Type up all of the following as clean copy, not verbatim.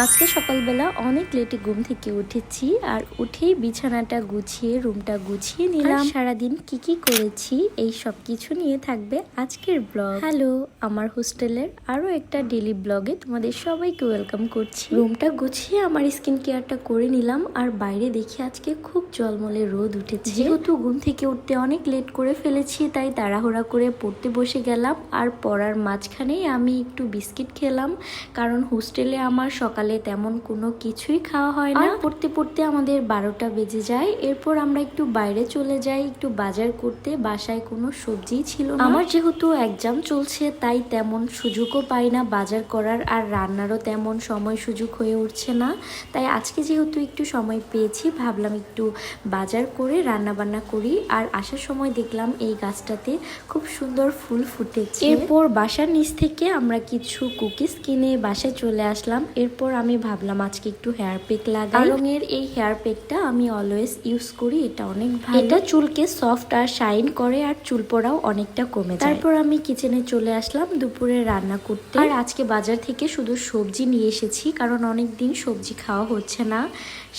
আজকে সকালবেলা অনেক লেটে ঘুম থেকে উঠেছি আর উঠেই বিছানাটা গুছিয়ে রুমটা গুছিয়ে নিলাম। সারাদিন কি করেছি এই সব কিছু নিয়ে থাকবে আজকের ব্লগ। হ্যালো, আমার হোস্টেলের আরো একটা ডেইলি ব্লগে তোমাদের সবাইকে ওয়েলকাম করছি। রুমটা গুছিয়ে আমার স্কিন কেয়ারটা করে নিলাম আর বাইরে দেখি আজকে খুব জলমলে রোদ উঠেছে। যেহেতু ঘুম থেকে উঠতে অনেক লেট করে ফেলেছি তাই তাড়াহুড়া করে পড়তে বসে গেলাম। আর পড়ার মাঝখানেই আমি একটু বিস্কিট খেলাম, কারণ হোস্টেলে আমার সকালে তেমন কোনো কিছুই খাওয়া হয় না। পড়তে পড়তে আমাদের 12টা বেজে যায়। এরপর আমরা একটু বাইরে চলে যাই একটু বাজার করতে। বাসায় কোনো সবজি ছিল না। আমার যেহেতু এক্সাম চলছে তাই তেমন সুযোগও পাই না বাজার করার, আর রান্নারও তেমন সময় সুযোগ হয়ে উঠছে না। তাই আজকে যেহেতু একটু সময় পেয়েছি ভাবলাম একটু বাজার করে রান্না বান্না করি। আর আসার সময় দেখলাম এই গাছটাতে খুব সুন্দর ফুল ফুটেছে। এরপর বাসার নিচ থেকে আমরা কিছু কুকিজ কিনে বাসায় চলে আসলাম। এরপর আমি ভাবলাম আজকে একটু হেয়ার প্যাক লাগাই। রঙের এই হেয়ার প্যাকটা আমি অলওয়েজ ইউজ করি, এটা অনেক ভালো। এটা চুলকে সফট আর শাইন করে আর চুল পড়াও অনেকটা কমে যায়। তারপর আমি কিচেনে চলে আসলাম দুপুরে রান্না করতে। আর আজকে বাজার থেকে শুধু সবজি নিয়ে এসেছি, কারণ অনেক দিন সবজি খাওয়া হচ্ছে না।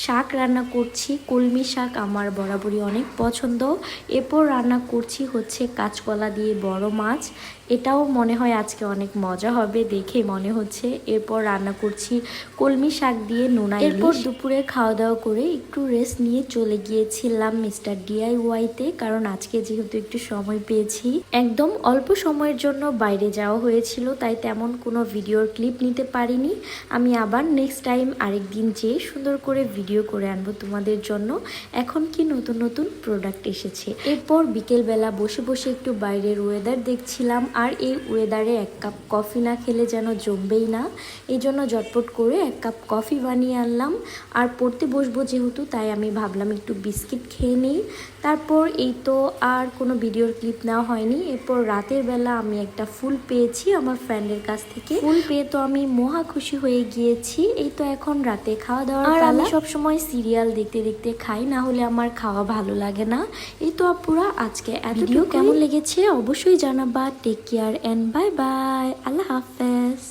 শাক রান্না করছি, কলমি শাক আমার বরাবরই অনেক পছন্দ। এরপর রান্না করছি হচ্ছে কাঁচকলা দিয়ে বড় মাছ, এটাও মনে হয় আজকে অনেক মজা হবে দেখে মনে হচ্ছে। এরপর রান্না করছি কলমি শাক দিয়ে নোনা। এরপর দুপুরে খাওয়া দাওয়া করে একটু রেস্ট নিয়ে চলে গিয়েছিলাম মিস্টার DIY-তে, কারণ আজকে যেহেতু একটু সময় পেয়েছি। একদম অল্প সময়ের জন্য বাইরে যাওয়া হয়েছিল তাই তেমন কোনো ভিডিওর ক্লিপ নিতে পারিনি। আমি আবার নেক্সট টাইম আরেকদিন যেয়ে সুন্দর করে ভিডিও করে আনবো তোমাদের জন্য। এখন কি নতুন নতুন প্রোডাক্ট এসেছে। এরপর বিকেলবেলা বসে বসে একটু বাইরের ওয়েদার দেখছিলাম, আর এই ওয়েদারে এক কাপ কফি না খেলে যেন জমবেই না। এই জন্য ঝটপট করে এক কাপ কফি বানিয়ে আনলাম। আর পড়তে বসবো যেহেতু তাই আমি ভাবলাম একটু বিস্কিট খেয়ে নিই। তারপর এই তো আর কোনো ভিডিওর ক্লিপ নেওয়া হয়নি। এরপর রাতের বেলা আমি একটা ফুল পেয়েছি আমার ফ্রেন্ডের কাছ থেকে। ফুল পেয়ে তো আমি মহা খুশি হয়ে গিয়েছি। এই তো এখন রাতে খাওয়া দাওয়া। আর আমি সবসময় সিরিয়াল দেখতে দেখতে খাই, না হলে আমার খাওয়া ভালো লাগে না। এই তো আপুরা আজকে ভিডিও কেমন লেগেছে অবশ্যই জানাবা। Take care and bye bye, আল্লাহ হাফেজ।